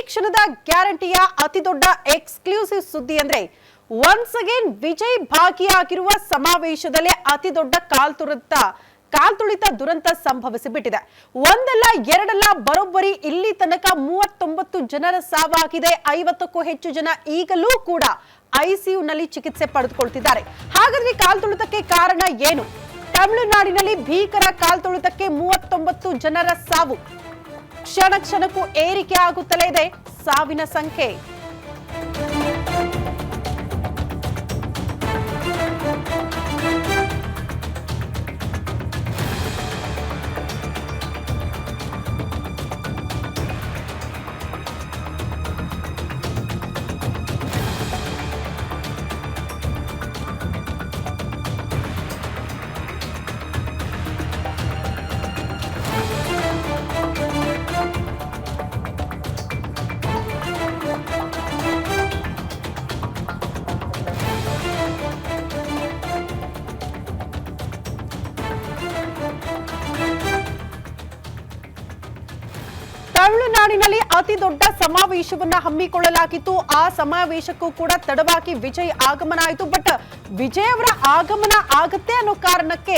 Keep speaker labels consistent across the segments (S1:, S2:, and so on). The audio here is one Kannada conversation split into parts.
S1: ಕ್ಷಣದ ಗ್ಯಾರಂಟಿಯ ಅತಿ ದೊಡ್ಡ ಎಕ್ಸ್ಕ್ಲೂಸಿವ್ ಸುದ್ದಿ ಅಂದ್ರೆ ಒನ್ಸ್ ಅಗೇನ್ ವಿಜಯ್ ಭಾಗಿಯಾಗಿರುವ ಸಮಾವೇಶದಲ್ಲಿ ಅತಿ ದೊಡ್ಡ ಕಾಲ್ತುಳಿತ ದುರಂತ ಸಂಭವಿಸಿಬಿಟ್ಟಿದೆ. ಒಂದಲ್ಲ ಎರಡಲ್ಲ ಬರೋಬ್ಬರಿ ಇಲ್ಲಿ ತನಕ 39 ಜನರ ಸಾವಾಗಿದೆ. 50ಕ್ಕೂ ಹೆಚ್ಚು ಜನ ಈಗಲೂ ಕೂಡ ಐಸಿಯುನಲ್ಲಿ ಚಿಕಿತ್ಸೆ ಪಡೆದುಕೊಳ್ತಿದ್ದಾರೆ. ಹಾಗಾದ್ರೆ ಕಾಲ್ತುಳಿತಕ್ಕೆ ಕಾರಣ ಏನು? ತಮಿಳುನಾಡಿನಲ್ಲಿ ಭೀಕರ ಕಾಲ್ತುಳಿತಕ್ಕೆ 39 ಜನರ ಸಾವು. ಕ್ಷಣ ಕ್ಷಣಕ್ಕೂ ಏರಿಕೆ ಆಗುತ್ತಲೇ ಇದೆ ಸಾವಿನ ಸಂಖ್ಯೆ. ತಮಿಳುನಾಡಿನಲ್ಲಿ ಅತಿ ದೊಡ್ಡ ಸಮಾವೇಶವನ್ನ ಹಮ್ಮಿಕೊಳ್ಳಲಾಗಿತ್ತು. ಆ ಸಮಾವೇಶಕ್ಕೂ ಕೂಡ ತಡವಾಗಿ ವಿಜಯ್ ಆಗಮನ ಆಯಿತು. ಬಟ್ ವಿಜಯ್ ಅವರ ಆಗಮನ ಆಗತ್ತೆ ಅನ್ನೋ ಕಾರಣಕ್ಕೆ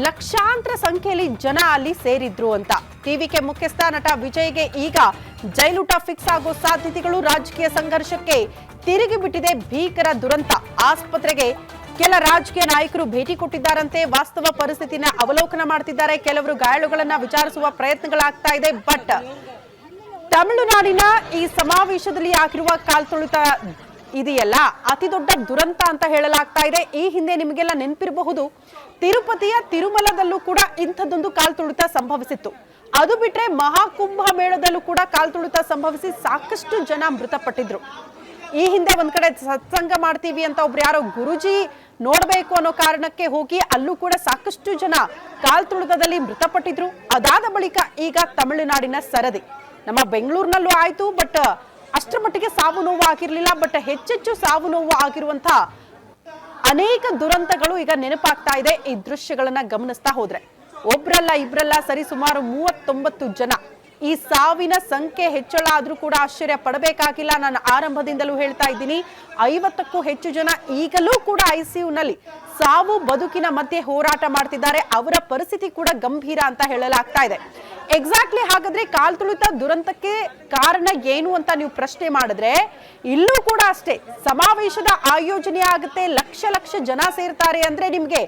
S1: ಲಕ್ಷಾಂತರ ಸಂಖ್ಯೆಯಲ್ಲಿ ಜನ ಅಲ್ಲಿ ಸೇರಿದ್ರು ಅಂತ. ಟಿವಿಕೆ ಮುಖ್ಯಸ್ಥ ನಟ ವಿಜಯ್ಗೆ ಈಗ ಜೈಲೂಟ ಫಿಕ್ಸ್ ಆಗೋ ಸಾಧ್ಯತೆಗಳು. ರಾಜಕೀಯ ಸಂಘರ್ಷಕ್ಕೆ ತಿರುಗಿ ಬಿಟ್ಟಿದೆ ಭೀಕರ ದುರಂತ. ಆಸ್ಪತ್ರೆಗೆ ಕೆಲ ರಾಜಕೀಯ ನಾಯಕರು ಭೇಟಿ ಕೊಟ್ಟಿದ್ದಾರಂತೆ. ವಾಸ್ತವ ಪರಿಸ್ಥಿತಿನ ಅವಲೋಕನ ಮಾಡ್ತಿದ್ದಾರೆ. ಕೆಲವರು ಗಾಯಾಳುಗಳನ್ನ ವಿಚಾರಿಸುವ ಪ್ರಯತ್ನಗಳಾಗ್ತಾ ಇದೆ. ಬಟ್ ತಮಿಳುನಾಡಿನ ಈ ಸಮಾವೇಶದಲ್ಲಿ ಆಗಿರುವ ಕಾಲ್ತುಳಿತ ಇದೆಯಲ್ಲ, ಅತಿ ದೊಡ್ಡ ದುರಂತ ಅಂತ ಹೇಳಲಾಗ್ತಾ ಇದೆ. ಈ ಹಿಂದೆ ನಿಮಗೆಲ್ಲ ನೆನಪಿರಬಹುದು, ತಿರುಪತಿಯ ತಿರುಮಲದಲ್ಲೂ ಕೂಡ ಇಂಥದ್ದೊಂದು ಕಾಲ್ತುಳಿತ ಸಂಭವಿಸಿತ್ತು. ಅದು ಬಿಟ್ರೆ ಮಹಾಕುಂಭ ಮೇಳದಲ್ಲೂ ಕೂಡ ಕಾಲ್ತುಳಿತ ಸಂಭವಿಸಿ ಸಾಕಷ್ಟು ಜನ ಮೃತಪಟ್ಟಿದ್ರು. ಈ ಹಿಂದೆ ಒಂದ್ ಕಡೆ ಸತ್ಸಂಗ ಮಾಡ್ತೀವಿ ಅಂತ ಒಬ್ರು ಯಾರೋ ಗುರುಜಿ ನೋಡ್ಬೇಕು ಅನ್ನೋ ಕಾರಣಕ್ಕೆ ಹೋಗಿ ಅಲ್ಲೂ ಕೂಡ ಸಾಕಷ್ಟು ಜನ ಕಾಲ್ತುಳಿತದಲ್ಲಿ ಮೃತಪಟ್ಟಿದ್ರು. ಅದಾದ ಬಳಿಕ ಈಗ ತಮಿಳುನಾಡಿನ ಸರದಿ. ನಮ್ಮ ಬೆಂಗಳೂರಿನಲ್ಲೂ ಆಯ್ತು, ಬಟ್ ಅಷ್ಟರ ಮಟ್ಟಿಗೆ ಸಾವು ನೋವು ಆಗಿರ್ಲಿಲ್ಲ. ಬಟ್ ಹೆಚ್ಚೆಚ್ಚು ಸಾವು ನೋವು ಆಗಿರುವಂತಹ ಅನೇಕ ದುರಂತಗಳು ಈಗ ನೆನಪಾಗ್ತಾ ಇದೆ ಈ ದೃಶ್ಯಗಳನ್ನ ಗಮನಿಸ್ತಾ ಹೋದ್ರೆ. ಒಬ್ರಲ್ಲ ಇಬ್ರಲ್ಲ, ಸರಿ ಸುಮಾರು 39 ಜನ. ಈ ಸಾವಿನ ಸಂಖ್ಯೆ ಹೆಚ್ಚಳ ಆದ್ರೂ ಕೂಡ ಆಶ್ಚರ್ಯ ಪಡಬೇಕಾಗಿಲ್ಲ. ನಾನು ಆರಂಭದಿಂದಲೂ ಹೇಳ್ತಾ ಇದ್ದೀನಿ, 50ಕ್ಕೂ ಹೆಚ್ಚು ಜನ ಈಗಲೂ ಕೂಡ ಐಸಿಯುನಲ್ಲಿ ಸಾವು ಬದುಕಿನ ಮಧ್ಯೆ ಹೋರಾಟ ಮಾಡ್ತಿದ್ದಾರೆ. ಅವರ ಪರಿಸ್ಥಿತಿ ಕೂಡ ಗಂಭೀರ ಅಂತ ಹೇಳಲಾಗ್ತಾ ಇದೆ. ಎಕ್ಸಾಕ್ಟ್ಲಿ ಹಾಗಾದ್ರೆ ಕಾಲ್ತುಳಿತ ದುರಂತಕ್ಕೆ ಕಾರಣ ಏನು ಅಂತ ನೀವು ಪ್ರಶ್ನೆ ಮಾಡಿದ್ರೆ, ಇಲ್ಲೂ ಕೂಡ ಅಷ್ಟೇ. ಸಮಾವೇಶದ ಆಯೋಜನೆ ಆಗುತ್ತೆ, ಲಕ್ಷ ಲಕ್ಷ ಜನ ಸೇರ್ತಾರೆ ಅಂದ್ರೆ ನಿಮ್ಗೆ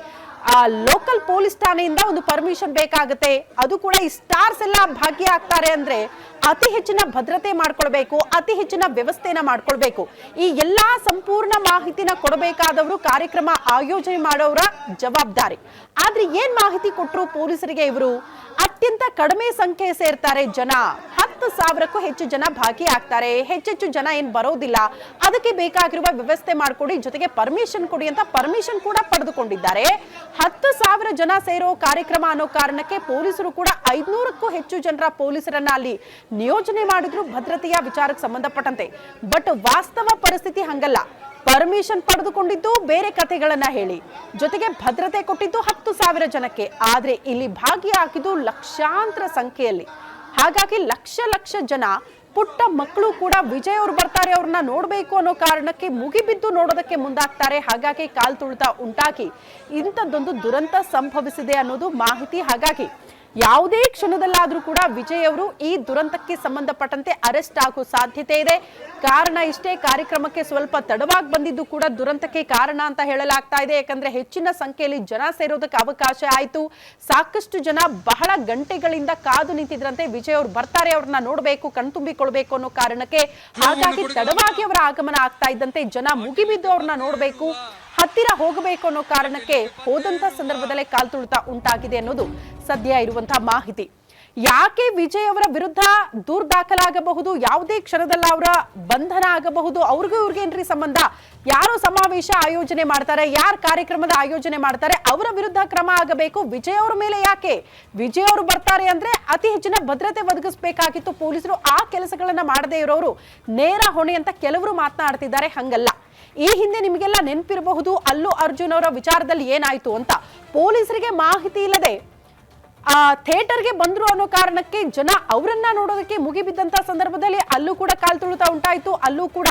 S1: ಲೋಕಲ್ ಪೊಲೀಸ್ ಠಾಣೆಯಿಂದ ಒಂದು ಪರ್ಮಿಷನ್ ಬೇಕಾಗುತ್ತೆ. ಅದು ಕೂಡ ಈ ಸ್ಟಾರ್ಸ್ ಎಲ್ಲ ಭಾಗಿಯಾಗ್ತಾರೆ ಅಂದ್ರೆ ಅತಿ ಹೆಚ್ಚಿನ ಭದ್ರತೆ ಮಾಡ್ಕೊಳ್ಬೇಕು, ಅತಿ ಹೆಚ್ಚಿನ ವ್ಯವಸ್ಥೆನ ಮಾಡ್ಕೊಳ್ಬೇಕು. ಈ ಎಲ್ಲಾ ಸಂಪೂರ್ಣ ಮಾಹಿತಿನ ಕೊಡಬೇಕಾದವರು ಕಾರ್ಯಕ್ರಮ ಆಯೋಜನೆ ಮಾಡೋರ ಜವಾಬ್ದಾರಿ. ಆದ್ರೆ ಏನ್ ಮಾಹಿತಿ ಕೊಟ್ಟರು ಪೊಲೀಸರಿಗೆ ಇವರು? ಅತ್ಯಂತ ಕಡಿಮೆ ಸಂಖ್ಯೆ ಸೇರ್ತಾರೆ ಜನ, 10,000ಕ್ಕೂ ಹೆಚ್ಚು ಜನ ಭಾಗಿಯಾಗ್ತಾರೆ, ಹೆಚ್ಚೆಚ್ಚು ಜನ ಏನ್ ಬರೋದಿಲ್ಲ, ಅದಕ್ಕೆ ಬೇಕಾಗಿರುವ ವ್ಯವಸ್ಥೆ ಮಾಡ್ಕೊಡಿ, ಜೊತೆಗೆ ಪರ್ಮಿಷನ್ ಕೊಡಿ ಅಂತ ಪರ್ಮಿಷನ್ ಕೂಡ ಪಡೆದುಕೊಂಡಿದ್ದಾರೆ. 10,000 ಜನ ಸೇರೋ ಕಾರ್ಯಕ್ರಮ ಅನ್ನೋ ಕಾರಣಕ್ಕೆ ಪೊಲೀಸರು ಕೂಡ 500ಕ್ಕೂ ಹೆಚ್ಚು ಜನರ ಪೊಲೀಸರನ್ನ ಅಲ್ಲಿ ನಿಯೋಜನೆ ಮಾಡಿದ್ರು ಭದ್ರತೆಯ ವಿಚಾರಕ್ಕೆ ಸಂಬಂಧಪಟ್ಟಂತೆ. ಬಟ್ ವಾಸ್ತವ ಪರಿಸ್ಥಿತಿ ಹಂಗಲ್ಲ. ಪರ್ಮಿಷನ್ ಪಡೆದುಕೊಂಡಿದ್ದು ಬೇರೆ ಕಥೆಗಳನ್ನ ಹೇಳಿ, ಜೊತೆಗೆ ಭದ್ರತೆ ಕೊಟ್ಟಿದ್ದು 10,000 ಜನಕ್ಕೆ. ಆದ್ರೆ ಇಲ್ಲಿ ಭಾಗಿಯಾಗಿದ್ದು ಲಕ್ಷಾಂತರ ಸಂಖ್ಯೆಯಲ್ಲಿ. ಹಾಗಾಗಿ ಲಕ್ಷ ಲಕ್ಷ ಜನ, ಪುಟ್ಟ ಮಕ್ಕಳು ಕೂಡ ವಿಜಯ್ ಅವರು ಬರ್ತಾರೆ, ಅವ್ರನ್ನ ನೋಡ್ಬೇಕು ಅನ್ನೋ ಕಾರಣಕ್ಕೆ ಮುಗಿಬಿದ್ದು ನೋಡೋದಕ್ಕೆ ಮುಂದಾಗ್ತಾರೆ. ಹಾಗಾಗಿ ಕಾಲ್ತುಳಿತ ಉಂಟಾಗಿ ಇಂಥದ್ದೊಂದು ದುರಂತ ಸಂಭವಿಸಿದೆ ಅನ್ನೋದು ಮಾಹಿತಿ. ಹಾಗಾಗಿ ಯಾವುದೇ ಕ್ಷಣದಲ್ಲಾದ್ರೂ ಕೂಡ ವಿಜಯ್ ಅವರು ಈ ದುರಂತಕ್ಕೆ ಸಂಬಂಧಪಟ್ಟಂತೆ ಅರೆಸ್ಟ್ ಆಗೋ ಸಾಧ್ಯತೆ ಇದೆ. ಕಾರಣ ಇಷ್ಟೇ, ಕಾರ್ಯಕ್ರಮಕ್ಕೆ ಸ್ವಲ್ಪ ತಡವಾಗಿ ಬಂದಿದ್ದು ಕೂಡ ದುರಂತಕ್ಕೆ ಕಾರಣ ಅಂತ ಹೇಳಲಾಗ್ತಾ ಇದೆ. ಯಾಕಂದ್ರೆ ಹೆಚ್ಚಿನ ಸಂಖ್ಯೆಯಲ್ಲಿ ಜನ ಸೇರೋದಕ್ಕೆ ಅವಕಾಶ ಆಯ್ತು. ಸಾಕಷ್ಟು ಜನ ಬಹಳ ಗಂಟೆಗಳಿಂದ ಕಾದು ನಿಂತಿದ್ರಂತೆ, ವಿಜಯ್ ಅವರು ಬರ್ತಾರೆ, ಅವ್ರನ್ನ ನೋಡ್ಬೇಕು, ಕಣ್ತುಂಬಿಕೊಳ್ಬೇಕು ಅನ್ನೋ ಕಾರಣಕ್ಕೆ. ಹಾಗಾಗಿ ತಡವಾಗಿ ಅವರ ಆಗಮನ ಆಗ್ತಾ ಇದ್ದಂತೆ ಜನ ಮುಗಿಬಿದ್ದು ಅವ್ರನ್ನ ನೋಡ್ಬೇಕು, ಹತ್ತಿರ ಹೋಗಬೇಕು ಅನ್ನೋ ಕಾರಣಕ್ಕೆ ಹೋದಂತ ಸಂದರ್ಭದಲ್ಲೇ ಕಾಲ್ತುಳಿತ ಉಂಟಾಗಿದೆ ಅನ್ನೋದು ಸದ್ಯ ಇರುವಂತಹ ಮಾಹಿತಿ. ಯಾಕೆ ವಿಜಯ್ ಅವರ ವಿರುದ್ಧ ದೂರು ದಾಖಲಾಗಬಹುದು, ಯಾವುದೇ ಕ್ಷಣದಲ್ಲ ಅವರ ಬಂಧನ ಆಗಬಹುದು. ಅವ್ರಿಗೂ ಇವ್ರಿಗೆ ಏನ್ರಿ ಸಂಬಂಧ? ಯಾರು ಸಮಾವೇಶ ಆಯೋಜನೆ ಮಾಡ್ತಾರೆ, ಯಾರು ಕಾರ್ಯಕ್ರಮದ ಆಯೋಜನೆ ಮಾಡ್ತಾರೆ, ಅವರ ವಿರುದ್ಧ ಕ್ರಮ ಆಗಬೇಕು. ವಿಜಯ್ ಅವರ ಮೇಲೆ ಯಾಕೆ? ವಿಜಯ್ ಅವರು ಬರ್ತಾರೆ ಅಂದ್ರೆ ಅತಿ ಹೆಚ್ಚಿನ ಭದ್ರತೆ ಒದಗಿಸಬೇಕಾಗಿತ್ತು ಪೊಲೀಸರು. ಆ ಕೆಲಸಗಳನ್ನ ಮಾಡದೇ ಇರೋರು ನೇರ ಹೊಣೆ ಅಂತ ಕೆಲವರು ಮಾತನಾಡ್ತಿದ್ದಾರೆ. ಹಂಗಲ್ಲ. ಈ ಹಿಂದೆ ನಿಮಗೆಲ್ಲ ನೆನಪಿರಬಹುದು, ಅಲ್ಲು ಅರ್ಜುನ್ ಅವರ ವಿಚಾರದಲ್ಲಿ ಏನಾಯ್ತು ಅಂತ. ಪೊಲೀಸರಿಗೆ ಮಾಹಿತಿ ಇಲ್ಲದೆ ಆ ಥಿಯೇಟರ್ಗೆ ಬಂದ್ರು ಅನ್ನೋ ಕಾರಣಕ್ಕೆ ಜನ ಅವರನ್ನ ನೋಡೋದಕ್ಕೆ ಮುಗಿಬಿದ್ದಂತ ಸಂದರ್ಭದಲ್ಲಿ ಅಲ್ಲೂ ಕೂಡ ಕಾಲ್ ತುಳಿತ ಉಂಟಾಯಿತು. ಅಲ್ಲೂ ಕೂಡ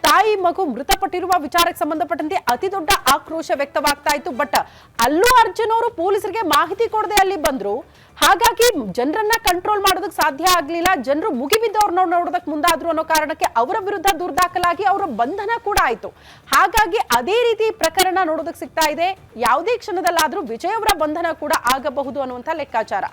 S1: ತಾಯಿ ಮಗು ಮೃತಪಟ್ಟಿರುವ ವಿಚಾರಕ್ಕೆ ಸಂಬಂಧಪಟ್ಟಂತೆ ಅತಿ ದೊಡ್ಡ ಆಕ್ರೋಶ ವ್ಯಕ್ತವಾಗ್ತಾ ಇತ್ತು. ಬಟ್ ಅಲ್ಲೂ ಅರ್ಜುನ್ ಅವರು ಪೊಲೀಸರಿಗೆ ಮಾಹಿತಿ ಕೊಡದೆ ಅಲ್ಲಿ ಬಂದ್ರು. ಹಾಗಾಗಿ ಜನರನ್ನ ಕಂಟ್ರೋಲ್ ಮಾಡೋದಕ್ಕೆ ಸಾಧ್ಯ ಆಗ್ಲಿಲ್ಲ. ಜನರು ಮುಗಿಬಿದ್ದವ್ರನ್ನ ನೋಡೋದಕ್ಕೆ ಮುಂದಾದ್ರು ಅನ್ನೋ ಕಾರಣಕ್ಕೆ ಅವರ ವಿರುದ್ಧ ದೂರು ದಾಖಲಾಗಿ ಅವರ ಬಂಧನ ಕೂಡ ಆಯ್ತು. ಹಾಗಾಗಿ ಅದೇ ರೀತಿ ಪ್ರಕರಣ ನೋಡೋದಕ್ಕೆ ಸಿಗ್ತಾ ಇದೆ. ಯಾವುದೇ ಕ್ಷಣದಲ್ಲಾದ್ರೂ ವಿಜಯ್ ಅವರ ಬಂಧನ ಕೂಡ ಆಗಬಹುದು ಅನ್ನುವಂತ ಲೆಕ್ಕಾಚಾರ.